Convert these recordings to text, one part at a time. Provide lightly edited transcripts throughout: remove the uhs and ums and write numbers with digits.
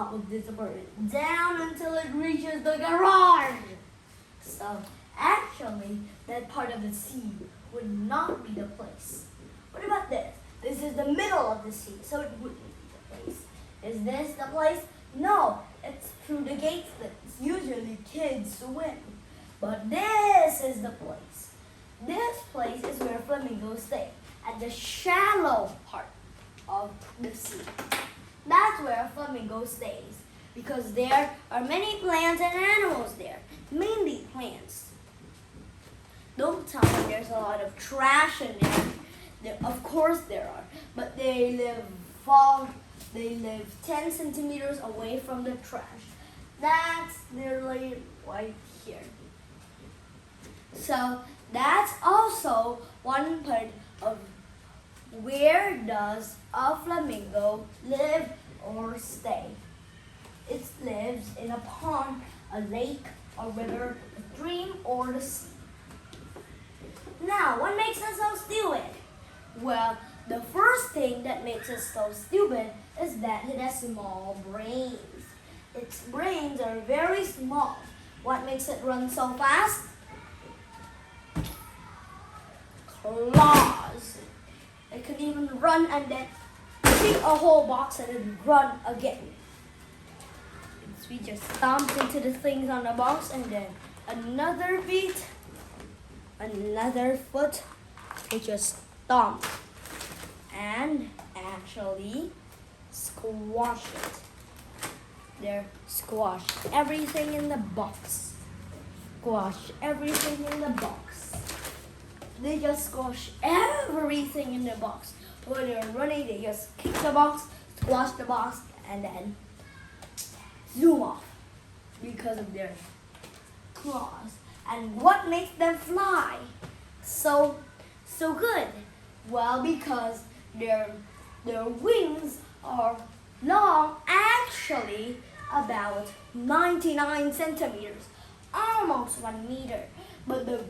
top of this apartment, down until it reaches the garage. So actually, that part of the sea would not be the place. What about this? This is the middle of the sea, so it wouldn't be the place. Is this the place? No, it's through the gates that usually kids swim. But this is the place. This place is where flamingos stay, at the shallow part of the sea. That's where a flamingo stays, because there are many plants and animals there, mainly plants. Don't tell me there's a lot of trash in there. Of course there are, but they live 10 centimeters away from the trash. That's nearly right here. So that's also one part of where does a flamingo live or stay. It lives in a pond, a lake, a river, a stream, or the sea. Now, what makes us so stupid? Well, the first thing that makes us so stupid is that it has small brains. Its brains are very small. What makes it run so fast? Claws. It can even run and then pick a whole box and then run again. So we just stomp into the things on the box and then another beat, another foot, we just stomp and actually squash it. There, squash everything in the box. Squash everything in the box. They just squash everything in the box. When they're running, they just kick the box, squash the box, and then zoom off because of their claws. And what makes them fly so good? Well, because their wings are long, actually about 99 centimeters, almost 1 meter. But the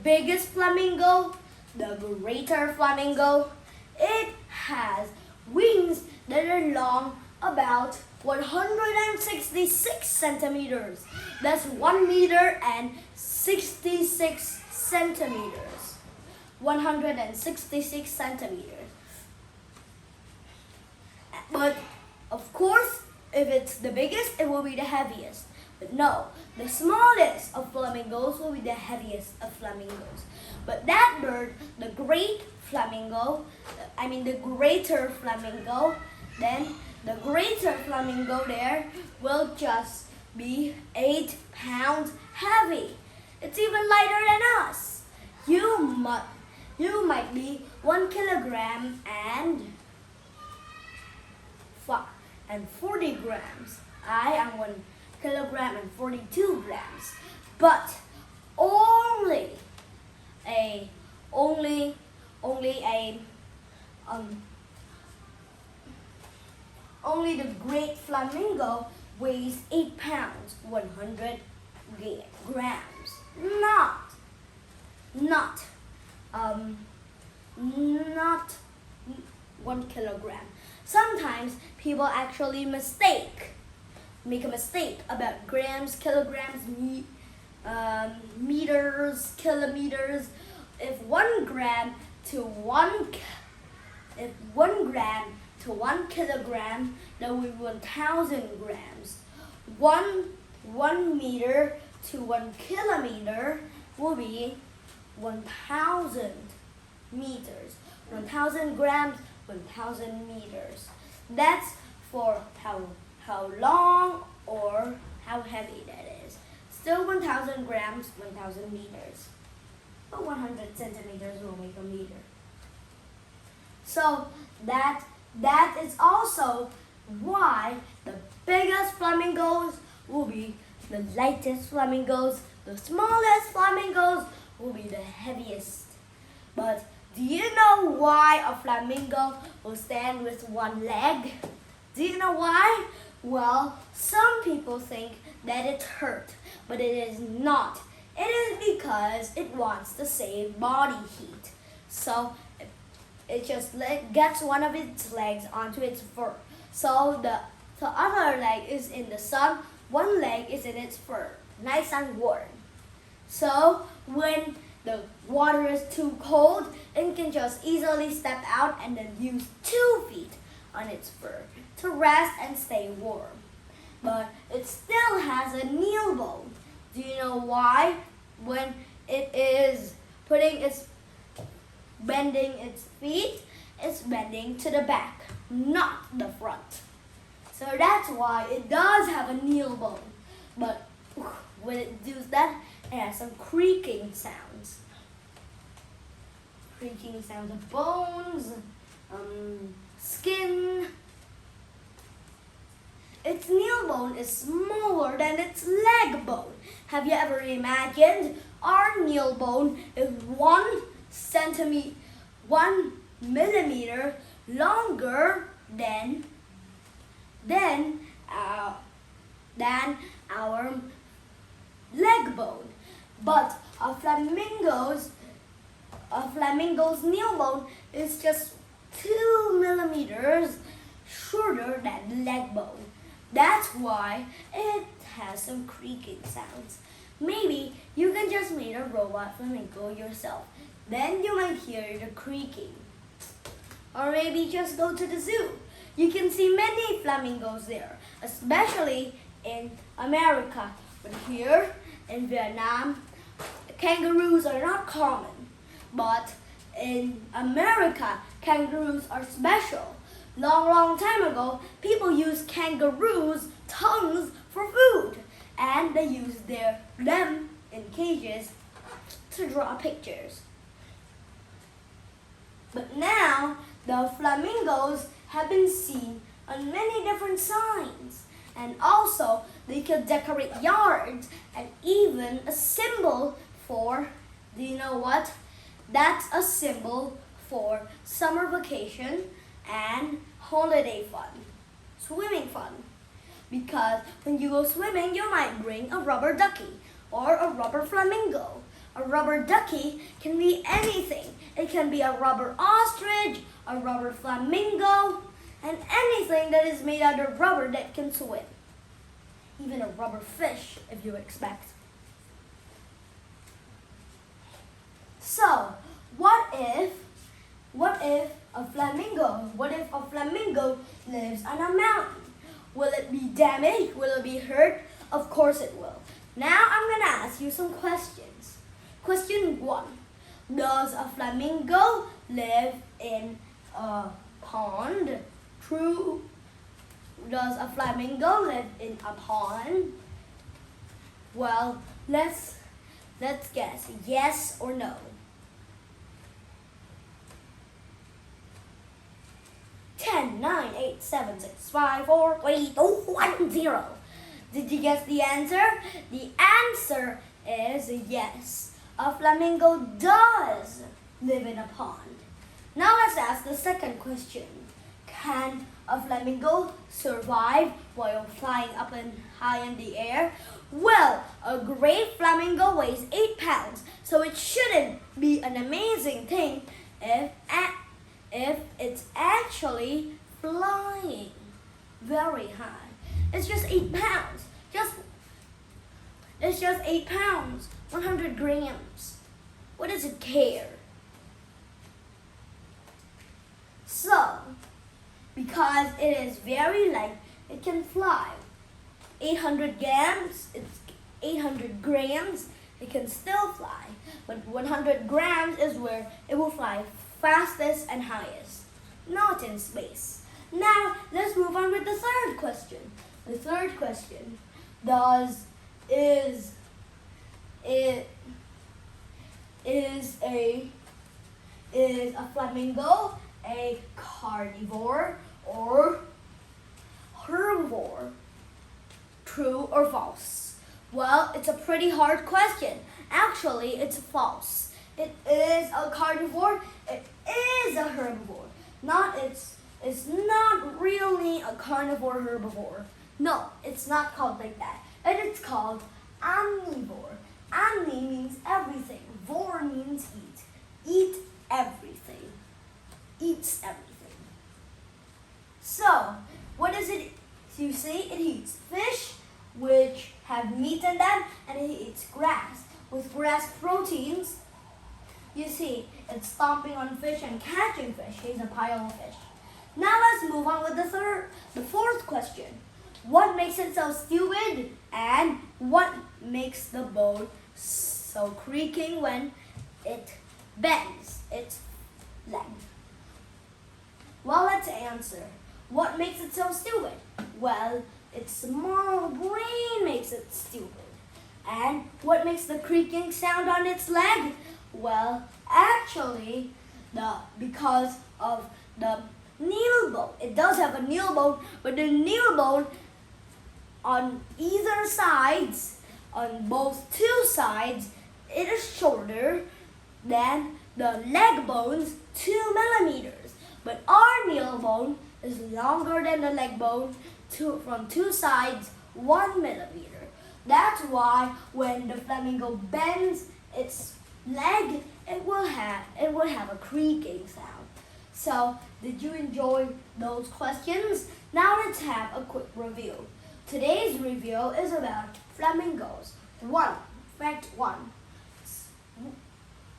biggest flamingo, the greater flamingo, it has wings that are long about 166 centimeters. That's 1 meter and 66 centimeters. 166 centimeters. But of course, if it's the biggest, it will be the heaviest. But no, the smallest of flamingos will be the heaviest of flamingos. But that bird, the greater flamingo, then the greater flamingo there will just be 8 pounds heavy. It's even lighter than us. You might be 1 kilogram and 40 grams. I am 1 kilogram and 42 grams. But only the great flamingo weighs 8 pounds, 100 grams. Not 1 kilogram. Sometimes people actually make a mistake about grams, kilograms, meters, kilometers. If 1 gram to 1 kilogram, that would be 1,000 grams. 1 meter to 1 kilometer will be 1,000 meters. 1,000 grams, 1,000 meters. That's for how long or how heavy that is. Still 1,000 grams, 1,000 meters. But 100 centimeters will make a meter. So that is also why the biggest flamingos will be the lightest flamingos. The smallest flamingos will be the heaviest. But do you know why a flamingo will stand with 1 leg? Do you know why? Well, some people think that it's hurt, but it is not. It is because it wants to save body heat. So it just gets one of its legs onto its fur. So The other leg is in the sun. One leg is in its fur, nice and warm. So when the water is too cold, it can just easily step out and then use 2 feet on its fur to rest and stay warm. But it still has a kneel bone. Do you know why? When it is bending its feet, it's bending to the back, not the front. So that's why it does have a kneel bone. But when it does that, it has some creaking sounds. Creaking sounds of bones, skin. Its kneel bone is smaller than its leg bone. Have you ever imagined our kneel bone is 1 millimeter longer than our leg bone? But a flamingo's kneel bone is just 2 millimeters shorter than the leg bone. That's why it has some creaking sounds. Maybe you can just make a robot flamingo yourself. Then you might hear the creaking. Or maybe just go to the zoo. You can see many flamingos there, especially in America. But here in Vietnam, kangaroos are not common. But in America, kangaroos are special. Long time ago, people used kangaroos' tongues for food, and they used them in cages to draw pictures. But now, the flamingos have been seen on many different signs, and also they can decorate yards and even a symbol for, do you know what? That's a symbol for summer vacation and holiday fun, swimming fun. Because when you go swimming, you might bring a rubber ducky or a rubber flamingo. A rubber ducky can be anything. It can be a rubber ostrich, a rubber flamingo, and anything that is made out of rubber that can swim. Even a rubber fish, if you expect. So, what if a flamingo lives on a mountain? Will it be damaged? Will it be hurt? Of course it will. Now I'm going to ask you some questions. Question 1. Does a flamingo live in a pond? True. Does a flamingo live in a pond? Well, let's guess. Yes or no? 10, 9, 8, 7, 6, 5, 4, 3, 2, 1, 0. Did you guess the answer? The answer is yes. A flamingo does live in a pond. Now let's ask the second question. Can a flamingo survive while flying up and high in the air? Well, a great flamingo weighs 8 pounds, so it shouldn't be an amazing thing if it's actually flying very high. It's just 8 pounds. It's just 8 pounds, 100 grams. What does it care? So, because it is very light, it can fly. 800 grams, it's 800 grams, it can still fly. But 100 grams is where it will fly fastest and highest, not in space. Now, let's move on with the third question. The third question, is a flamingo a carnivore or herbivore? True or false? Well, it's a pretty hard question. Actually, it's false. It is a carnivore. It is a herbivore. It's not really a carnivore herbivore. No, it's not called like that. It's called omnivore. Omni means everything. Vor means eat. Eat everything. Eats everything. So, what does it So you see, it eats fish, which have meat in them, and it eats grass, with grass proteins. You see, it's stomping on fish and catching fish. Here's a pile of fish. Now let's move on with the fourth question. What makes it so stupid, and what makes the boat so creaking when it bends its leg? Well, let's answer. What makes it so stupid? Well, its small brain makes it stupid. And what makes the creaking sound on its leg? Well, actually, because of the kneel bone. It does have a kneel bone, but the kneel bone on either sides, on both two sides, it is shorter than the leg bones 2 millimeters. But our kneel bone is longer than the leg bone from two sides 1 millimeter. That's why when the flamingo bends its leg, it will have a creaking sound. So, did you enjoy those questions? Now let's have a quick review. Today's review is about flamingos. Fact 1.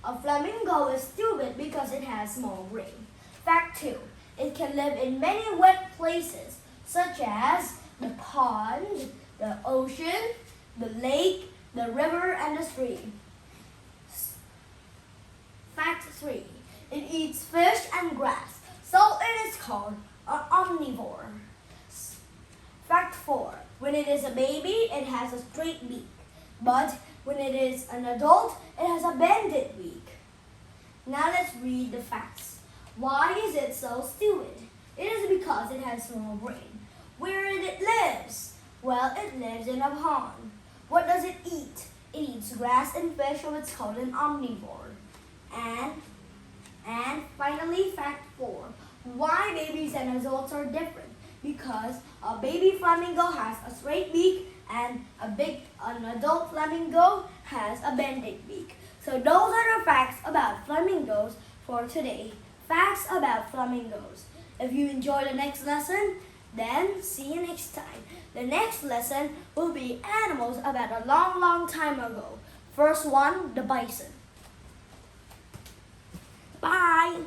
A flamingo is stupid because it has small brain. Fact 2. It can live in many wet places, such as the pond, the ocean, the lake, the river, and the stream. Fact 3. It eats fish and grass, so it is called an omnivore. Fact 4. When it is a baby, it has a straight beak. But when it is an adult, it has a bended beak. Now let's read the facts. Why is it so stupid? It is because it has small brain. Where it lives? Well, it lives in a pond. What does it eat? It eats grass and fish, so it's called an omnivore. And finally, fact 4. Why babies and adults are different? Because a baby flamingo has a straight beak and an adult flamingo has a bended beak. So those are the facts about flamingos for today. Facts about flamingos. If you enjoy the next lesson, then see you next time. The next lesson will be animals about a long, long time ago. First one, the bison. Bye!